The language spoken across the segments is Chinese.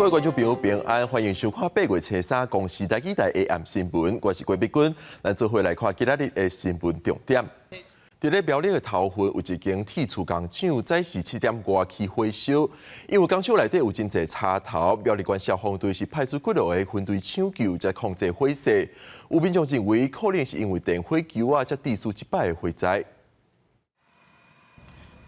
各位观众朋友平安，欢迎收看8月初3公视台记台 AM 新闻，我是郭碧君，咱做伙来看今仔日的新闻重点。伫咧苗栗的头份有一间铁厝工厂，早时7点外起火烧，因为工厂内底有真侪插头，苗栗县消防队是派出几落个分队抢救，才控制火势。有民众认为可能是因为电火球啊，才致出一摆的火灾。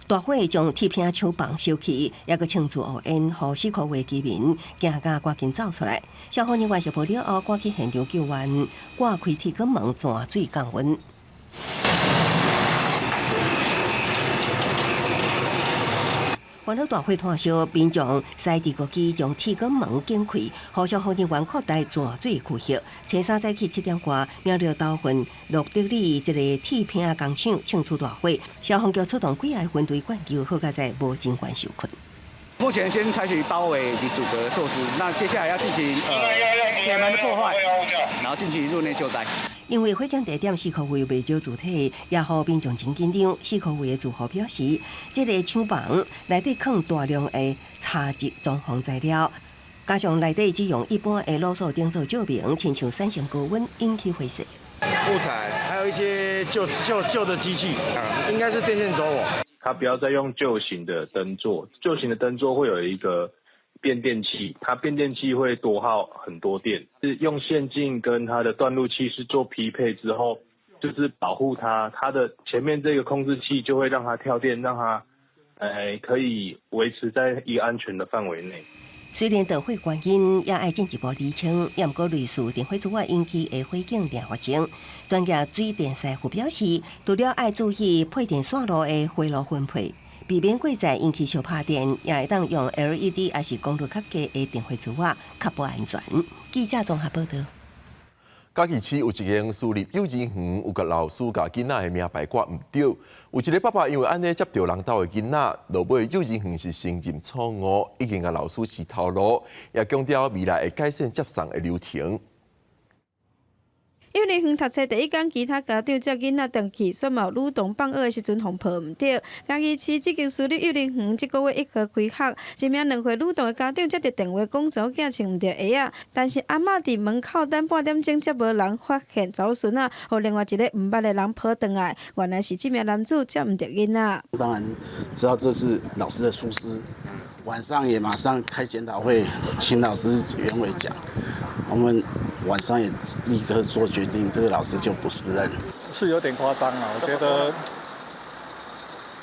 大火将铁片厂房烧起，也个庆祝乌烟，互4个月居民惊甲赶紧走出来。消防人员协助了后，赶去现场救援，挂开铁管门转水降温。看到大火炭烧，民众驶地国机将铁管门紧开，互消防人员扩大转水区域。初3早起7点外，苗栗头份陆德里一个铁片工厂庆祝大火，消防局出动几个分队灌救，好在无情愿受困。目前先采取包围以及阻隔措施，那接下来要进行铁门的破坏，然后进行入内救灾。因为火警地点4个月未少主体，也互民众真紧张。4个月的住户表示，这个厂房内底放大量的差值装潢材料，加上内底只用一般的卤素灯做照明，亲像产生高温，引起火势。木材还有一些旧的机器，应该是电线走火。它不要再用旧型的灯座，旧型的灯座会有一个变电器，它变电器会多耗很多电，是用线径跟它的断路器是做匹配之后，就是保护它的前面这个控制器就会让它跳电，让它可以维持在一个安全的范围内。虽然导火原因也爱进一步厘清，也毋过类似电火柱引起的火警定发生。专业水电师傅表示，除了爱注意配电线路的回路分配，避免过载引起小拍电，也会当用 LED 还是功率较低的电火柱确保安全。记者综合报道。嘉义市有一间私立幼儿园，有个老师甲囡仔的名牌挂唔对，有一个爸爸因为安尼接到人斗的囡仔，落尾幼儿园是承认错误，已经甲老师洗头路，也强调未来会改善接送的流程。幼儿园读册第一天，其他家长接囡仔回去，说嘛有女童放学的时阵互抱唔到。嘉义市这间私立幼儿园这个月1号开学，一名2岁女童的家长接到电话讲查某囝穿唔到鞋啊，但是阿嬷伫门口等半点钟，才无人发现查某孙仔，互另外一个唔捌的人抱转来，原来是这名男子接唔到囡仔。当然知道这是老师的疏失，晚上也马上开检讨会，请老师原委讲。我们晚上也立刻做决定，这个老师就不是任。是有点夸张啊，我觉得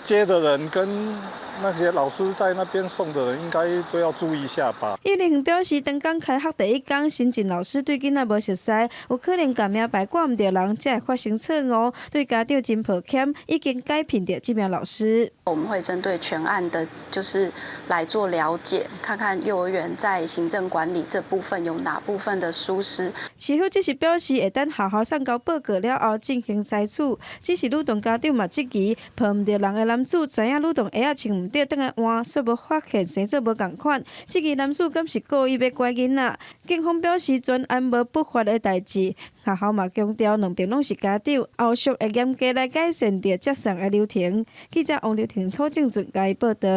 接的人跟那些老师在那边送的人，应该都要注意一下吧。幼儿园表示，当刚开学第一天，新进老师对囡仔无熟悉，有可能把名牌挂唔到人，才会发生错误，对家长真抱歉，已经改聘掉这名老师。我们会针对全案的，就是来做了解，看看幼儿园在行政管理这部分有哪部分的疏失。市府只是表示，会等校校送交报告了后进行裁处。只是女童家长嘛质疑，抱唔到人的男子知影女童鞋穿唔对，等下换，却无发现生做无共款。质疑男子敢是故意要拐囡仔？警方表示，专案无不法的代志。学校嘛强调，两边拢是家长，后续会严格来改善着接送的流程。记者王刘婷、柯正准加报道。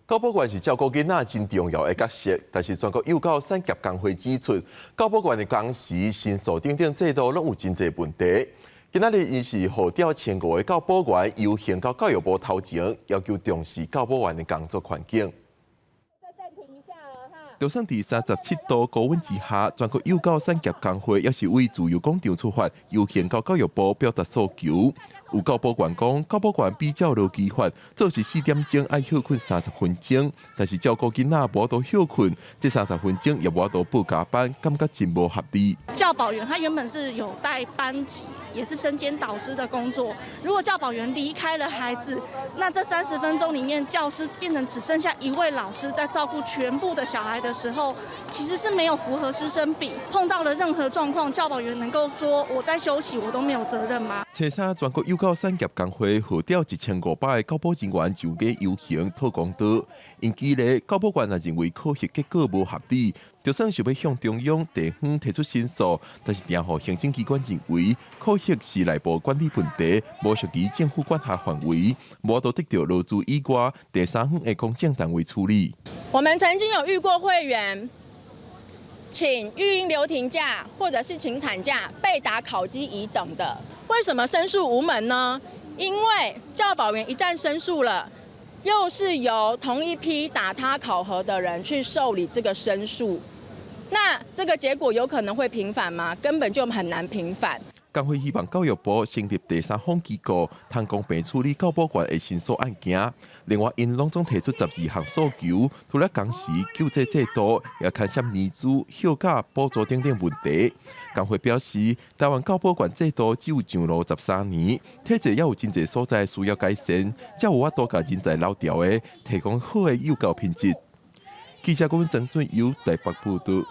教保员是照顾囡仔真重要的角色，但是全国幼教产业工会指出，教保员的工时、薪资等等制度拢有真侪问题。今仔日伊是互调前5个教保员游行到教育部头前，要求重视教保员的工作环境。就算伫37度高温之下，全国幼教产业工会也是为自由广场出发游行到教育部表达诉求。有教保员讲，教保员比照劳基法，做是4点钟爱休困30分钟，但是照顾囡仔无法度休困，这30分钟也无法度补加班，感觉真无合理。教保员他原本是有带班级，也是身兼导师的工作。如果教保员离开了孩子，那这30分钟里面，教师变成只剩下1位老师在照顾全部的小孩的时候，其实是没有符合师生比。碰到了任何状况，教保员能够说我在休息，我都没有责任吗？初3全国幼教产业工会号召1500个教保人员就街游行讨公道，因基咧教保官也认为考核结果无合理，就算想要向中央地方提出申诉，但是定予行政机关认为考核是内部管理问题，无属于政府管辖范围，无都得到劳资以外第三方的公正单位处理。我们曾经有遇过会员请育婴留停假或者是请产假被打考绩乙等的，为什么申诉无门呢？因为教保员一旦申诉了，又是由同一批打他考核的人去受理这个申诉，那这个结果有可能会平反吗？根本就很难平反。工会希望教育部成立第三方机构，通公平处理教保官的申诉案件。另外，因拢总提出12项诉求，除了工时、救济制度，也牵涉年资、休假、补助等等问题。工会表示，台湾教保官制度只有上路13年，体制也有真侪所在需要改善，才有法度甲人才留调的，提供好的幼教品质。记者郭文曾准由台北报道。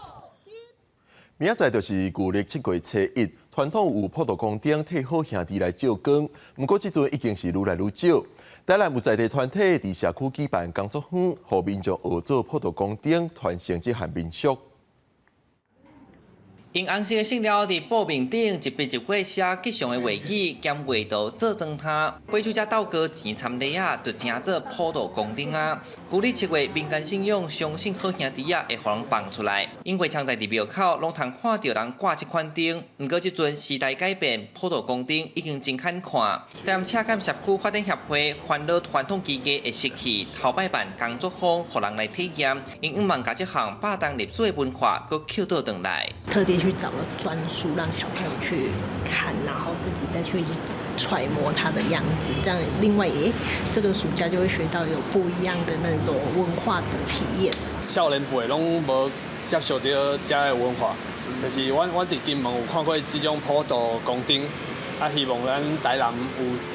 明仔载就是旧历7月初1，传统有普渡公灯替好兄弟来照光，不过这阵已经是愈来愈少。台南有在地团体伫社区举办工作坊，互民众学做普渡公灯，传承这项民俗。用红色的色料伫布面顶一笔一画写吉祥的话语，兼画图做装塔，背出只斗歌钱参礼啊，就成做普渡公灯啊。旧历7月，民间信仰相信好兄弟啊会互人放出来，因为常在伫庙口拢通看到人挂这款灯。不过即阵时代改变，普渡公灯已经真罕看。但车间社区发展协会欢乐传统基金会失去头摆办工作坊，互人来体验，因希望把这项百年历史的文化搁捡倒转来。特地去找了专书，让小朋友去看，然后自己再去揣摩它的样子，这样另外这个暑假就会学到有不一样的那种文化的体验。少年辈拢无接受到这的文化，就是阮伫金门有看过这种普渡公灯，啊，希望咱台南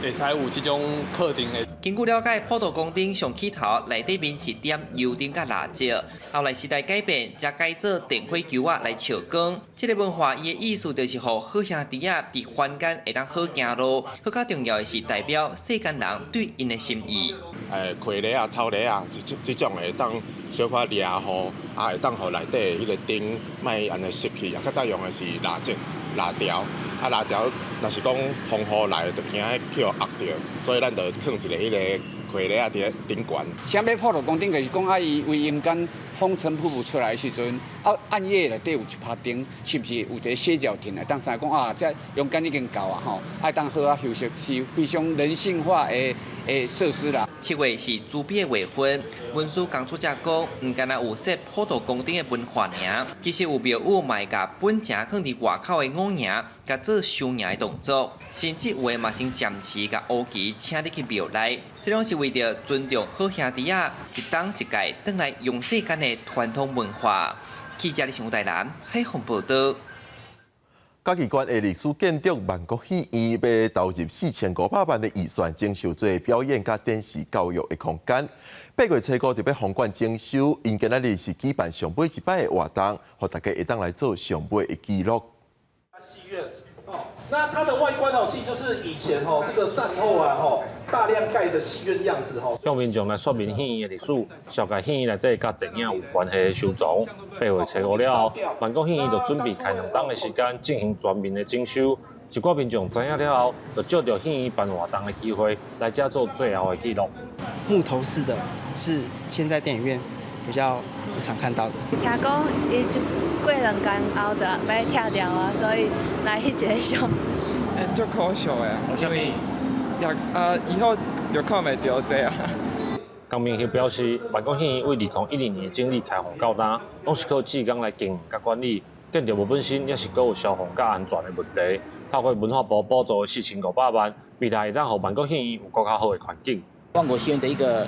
会使有这种课程的。根据了解，普渡公灯上起头内底面是点油灯甲蜡烛，后来时代改变，才改做电火球啊来照光。这个文化伊的意思就是互好兄弟啊伫凡间会当好行路，更加重要的是代表世间人对因的心意。开礼啊、草礼啊，这种会当小可掠雨，啊会当互内底迄个灯卖安尼熄去，啊较早用的是蜡烛、蜡条。啊，蜡条若是讲风雨来，就惊迄票压着，所以咱就放一个迄个开礼啊伫咧顶悬。啥要普渡公灯，就是讲啊，伊为阴间风尘仆仆出来的时阵，啊暗夜内底有一拍灯，是不是有一个歇脚亭来当知讲啊，这阳间已经够啊吼，爱当好啊休息，是非常人性化的设施啦。7月是朱笔的月份，文书讲出者讲，唔干那有设普渡公灯的文化尔，其实有庙宇卖甲本城放伫外口的五营，甲做收营的动作，甚至有的嘛先暂时甲乌旗请入去庙内，这拢是为着尊重好兄弟啊，一冬一届转来用世间的传统文化。记者李上台南采访报道。嘉义县的历史建筑万国戏院被投入4500万的预算，征收做表演甲电视教育的空间。8月初5就要封馆征收，因今仔日是举办上尾一摆的活动，让大家会当来做上尾的记录。戏院那它的外观其实就是以前这个战后啊大量盖的戏院样子向民众来说明戏院的历史，小介戏院内底甲电影有关系的收藏。8月初5了后，万国戏院就准备开2档的时间进行全面的征收。一寡民众知影了后，就借着戏院办活动的机会，来这做最后的记录。木头式的是现在电影院比较不常看到的。听讲伊过2天后就要拆掉啊，所以来翕一个相。足可惜的，因为以后就看袂到这啊。江明熙表示，万国戏院为2012年整理开放到今，拢是靠志工来经营甲管理，建筑物本身也是阁有消防甲安全的问题。透过文化部补助4500万，未来会当互万国戏院有更较好的环境。万国戏院的一个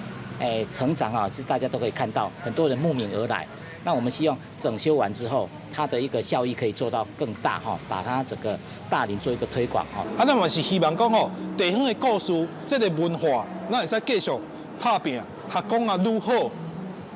成长啊，是大家都可以看到，很多人慕名而来。那我们希望整修完之后，它的一个效益可以做到更大把它整个大林做一个推广啊，咱嘛是希望讲地方的故事，这个文化，咱会使继续拍拼，学讲啊愈好，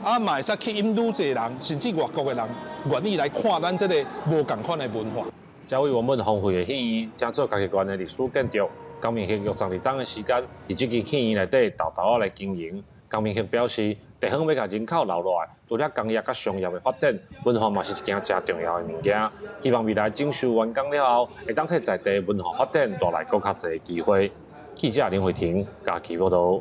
啊嘛会使吸引愈侪人，甚至外国的人愿意来看咱这个无同款的文化。这为我们荒废的戏院，将做嘉义县的历史建筑。江明熙用12档的时间，以这间戏院内底豆豆来经营。江明熙表示，地方要甲人口留落来，除了工业甲商业的发展，文化嘛是一件真重要的物件。希望未来整修完工了后，会当替在地文化发展带来更较侪的机会。记者林慧婷家己报道。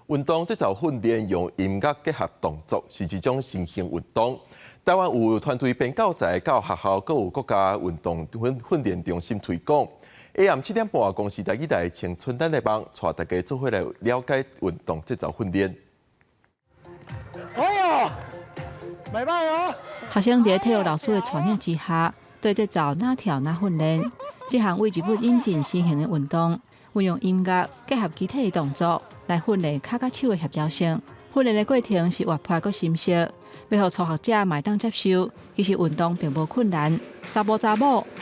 运动这套训练用音乐结合动作，是一种新型运动。台湾有团队编教材到学校，各有国家运动训练中心推广。下暗7点半，公司台语台青春等的帮，带大家做伙来了解运动这套训练。哎呦，袂歹哦！学生在体育老师的带领之下，对这套哪跳哪训练。这项为日本引进新型的运动，运用音乐结合肢体的动作来训练脚甲手的协调性。训练的过程是活泼佮深色，要互初学者嘛当接受。其实运动并无困难，查甫、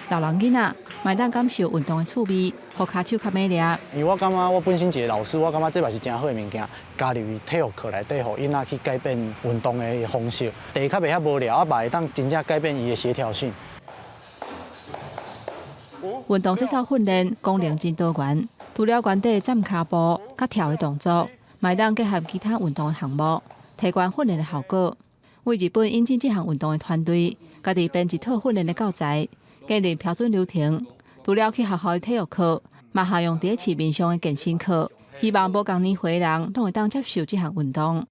老人囡仔嘛当感受运动的趣味，互骹手较美丽。因为我感觉我本身一个老师，我感觉这嘛是真好的物件，加入体育课内底，互囡仔去改变运动的方式，第较袂遐无聊，嘛会当真正改变伊的协调性。运动这套训练功能真多元，除了原地站骹步、甲跳的动作，嘛当结合其他运动的项目，提高训练的效果。为日本引进这项运动的团队，家己编一套训练的教材，建立标准流程。除了去学校的体育课，嘛下用伫市面上的健身课，希望无共年岁的人拢会当接受这项运动。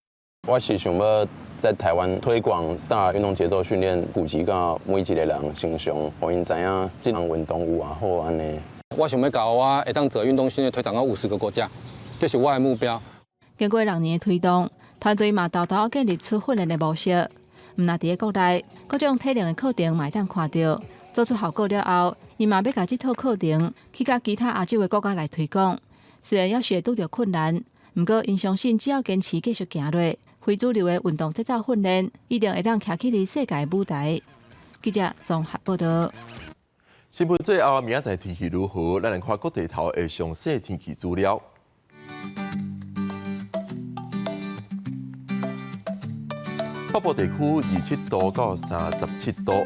我是想要在台湾推广 STAR 运动节奏训练，普及到每一个人身上，互因知影这项运动有偌好安尼。我想要把我会当做运动训练推广到50个国家，这是我的目标。经过6年的推动，团队嘛豆豆建立出训练的模式。毋但伫国内，各种体能的课程嘛会当看到，做出效果了后，伊嘛要甲这套课程去甲其他亚洲的国家来推广。虽然也是会拄着困难，不过因相信只要坚持继续行落，非主流的运动这套训练一定会当徛起伫世界舞台。记者综合报道。新闻最后，明仔载天气如何？咱来看各地头的详细天气资料。北部地区27度到37度，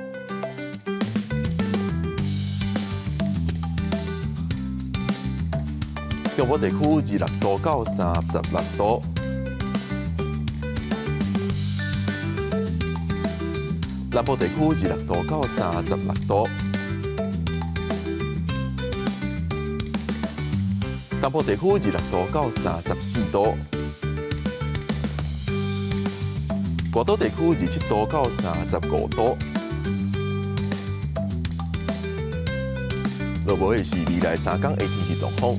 中部地区26度到36度，南部地区26度到36度，东部地区26度到34度。外岛地区27度到35度。落尾的是未来3天的天气状况。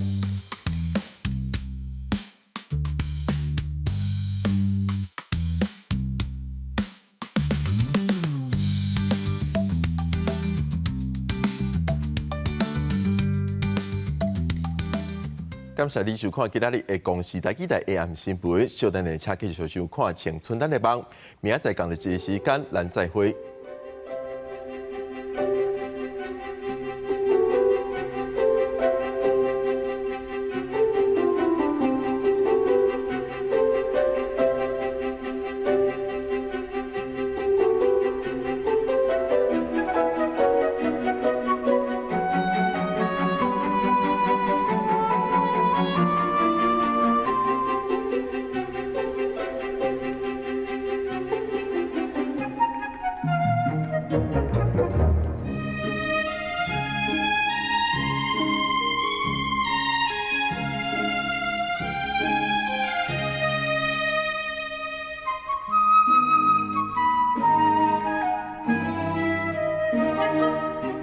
感谢你收看今仔日的公视台记台 AM 新闻，稍等下请继续收看《青春咱的梦》，明仔载同日这个时间，咱再会。